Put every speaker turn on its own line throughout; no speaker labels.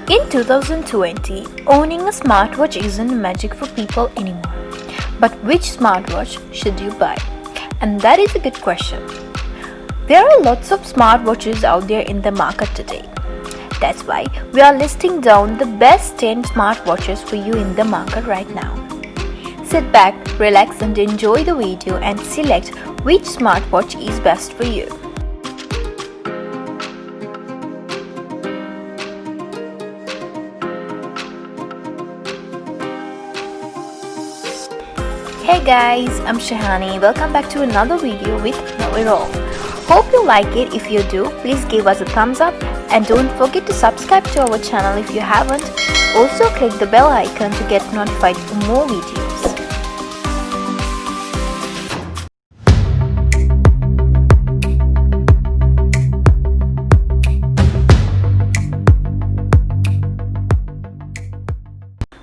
In 2020, owning a smartwatch isn't magic for people anymore. But which smartwatch should you buy? And that is a good question. There are lots of smartwatches out there in the market today. That's why we are listing down the best 10 smartwatches for you in the market right now. Sit back, relax and enjoy the video and select which smartwatch is best for you. Hey guys, I'm Shahani. Welcome back to another video with Know It All. Hope you like it. If you do, please give us a thumbs up and don't forget to subscribe to our channel if you haven't. Also click the bell icon to get notified for more videos.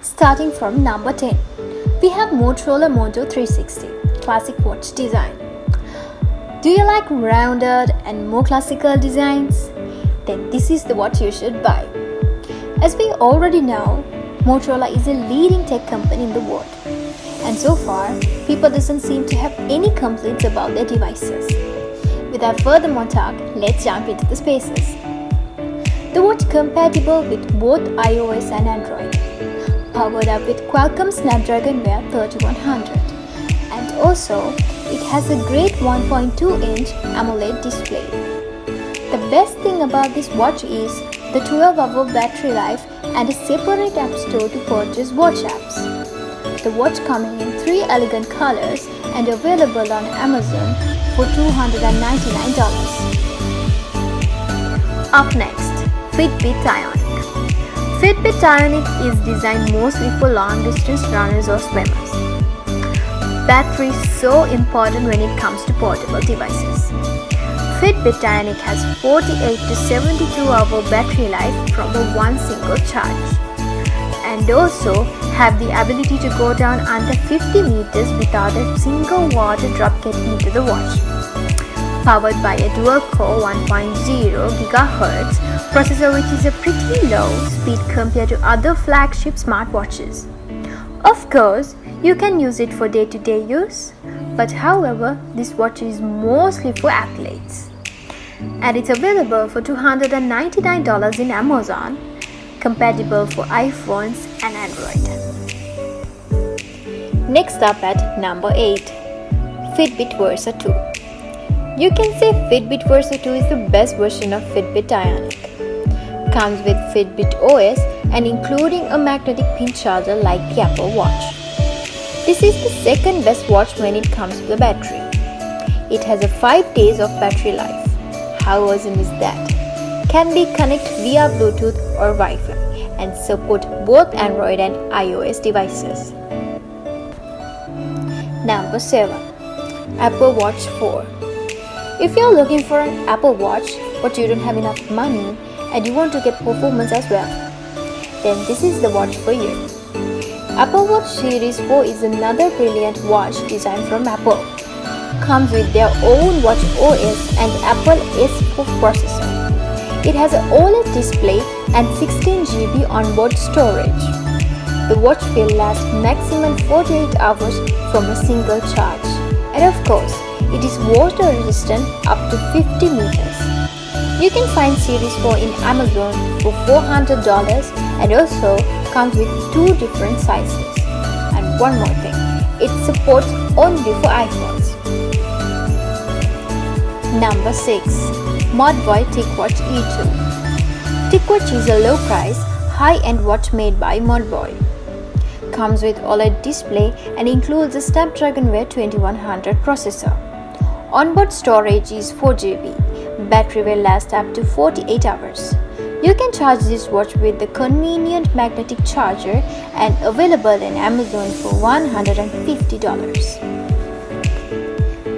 Starting from number 10. We have Motorola Moto 360 classic watch design. Do you like rounded and more classical designs? Then this is the watch you should buy. As we already know, Motorola is a leading tech company in the world. And so far, people doesn't seem to have any complaints about their devices. Without further more talk, let's jump into the spaces. The watch compatible with both iOS and Android. Powered up with Qualcomm Snapdragon Wear 3100, and also it has a great 1.2-inch AMOLED display. The best thing about this watch is the 12-hour battery life and a separate app store to purchase watch apps. The watch coming in 3 elegant colors and available on Amazon for $299. Up next, Fitbit Ionic. Fitbit Ionic is designed mostly for long-distance runners or swimmers. Battery is so important when it comes to portable devices. Fitbit Ionic has 48 to 72-hour battery life from one single charge, and also have the ability to go down under 50 meters without a single water drop getting into the watch. Powered by a dual-core 1.0 GHz processor, which is a pretty low speed compared to other flagship smartwatches. Of course, you can use it for day-to-day use, but however, this watch is mostly for athletes. And it's available for $299 in Amazon, compatible for iPhones and Android. Next up at number 8, Fitbit Versa 2. You can say Fitbit Versa 2 is the best version of Fitbit Ionic. Comes with Fitbit OS and including a magnetic pin charger like the Apple Watch. This is the second best watch when it comes to the battery. It has a 5 days of battery life. How awesome is that? Can be connected via Bluetooth or Wi-Fi and support both Android and iOS devices. Number 7. Apple Watch 4. If you're looking for an Apple Watch but you don't have enough money and you want to get performance as well, then this is the watch for you. Apple Watch Series 4 is another brilliant watch designed from Apple. Comes with their own watch OS and Apple S4 processor. It has an OLED display and 16 GB onboard storage. The watch will last maximum 48 hours from a single charge. And of course, it is water resistant up to 50 meters. You can find Series 4 in Amazon for $400 and also comes with 2 different sizes. And one more thing, it supports only for iPhones. Number 6. Modboy TicWatch E2. TicWatch is a low-price, high-end watch made by Modboy. Comes with OLED display and includes a Snapdragon Wear 2100 processor. Onboard storage is 4 GB. Battery will last up to 48 hours. You can charge this watch with the convenient magnetic charger and available in Amazon for $150.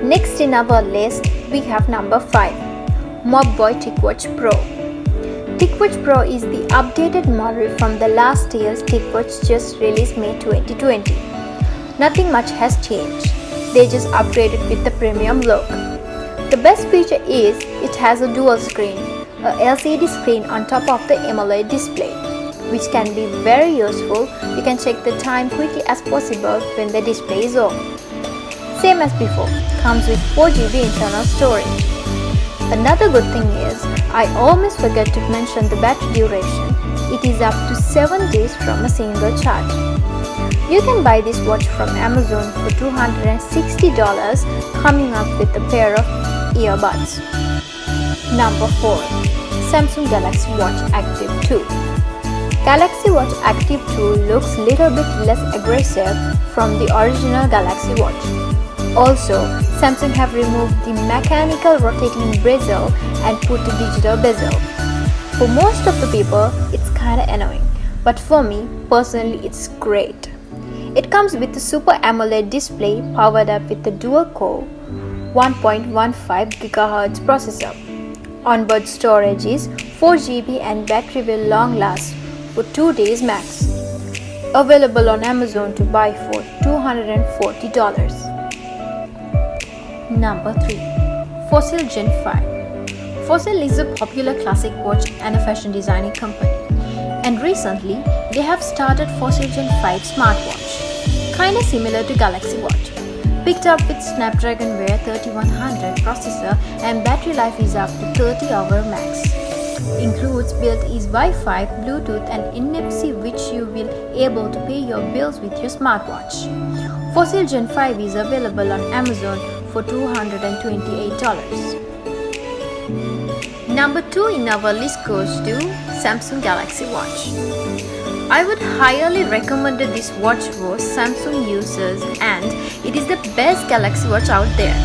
Next in our list, we have number 5, Mobvoi TicWatch Pro. TicWatch Pro is the updated model from the last year's TicWatch just released May 2020. Nothing much has changed. They just upgraded with the premium look. The best feature is it has a dual screen, a LCD screen on top of the AMOLED display. which can be very useful. You can check the time quickly as possible when the display is off. Same as before, comes with 4GB internal storage. Another good thing is, I almost forget to mention the battery duration. It is up to 7 days from a single charge. You can buy this watch from Amazon for $260, coming up with a pair of earbuds. Number 4. Samsung Galaxy Watch Active 2. Galaxy Watch Active 2 looks little bit less aggressive from the original Galaxy Watch. Also, Samsung have removed the mechanical rotating bezel and put a digital bezel. For most of the people, it's kinda annoying, but for me, personally, it's great. It comes with a Super AMOLED display powered up with a dual-core 1.15 GHz processor. Onboard storage is 4GB and battery will long last for 2 days max. Available on Amazon to buy for $240. Number 3. Fossil Gen 5. Fossil is a popular classic watch and a fashion designing company. And recently, they have started Fossil Gen 5 smartwatch. Kinda similar to Galaxy Watch. Picked up with Snapdragon Wear 3100 processor and battery life is up to 30 hours max. Includes built-in Wi-Fi, Bluetooth and NFC, which you will able to pay your bills with your smartwatch. Fossil Gen 5 is available on Amazon for $228. Number 2 in our list goes to Samsung Galaxy Watch. I would highly recommend this watch for Samsung users and it is the best Galaxy Watch out there.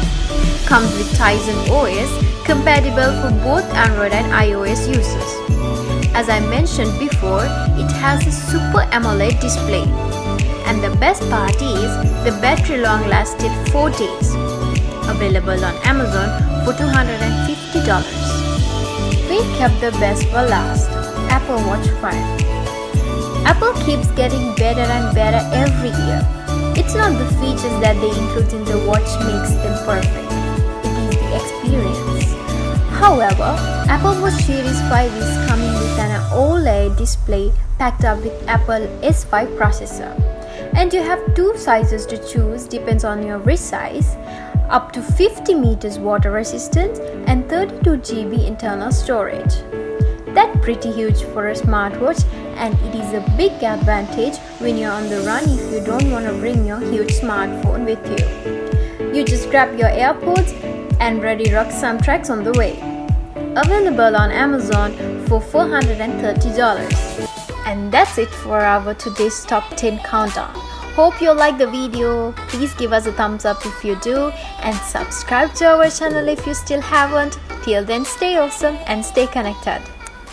Comes with Tizen OS, compatible for both Android and iOS users. As I mentioned before, it has a Super AMOLED display. And the best part is, the battery long lasts till 4 days. Available on Amazon for $250. We kept the best for last, Apple Watch 5. Apple keeps getting better and better every year. It's not the features that they include in the watch makes them perfect. It is the experience. However, Apple Watch Series 5 is coming with an OLED display packed up with Apple S5 processor. And you have 2 sizes to choose, depends on your wrist size, up to 50 meters water resistance and 32GB internal storage. That's pretty huge for a smartwatch and it is a big advantage when you're on the run if you don't want to bring your huge smartphone with you. You just grab your AirPods and ready rock some tracks on the way. Available on Amazon for $430. And that's it for our today's top 10 countdown. Hope you like the video. Please give us a thumbs up if you do and subscribe to our channel if you still haven't. Till then, stay awesome and stay connected.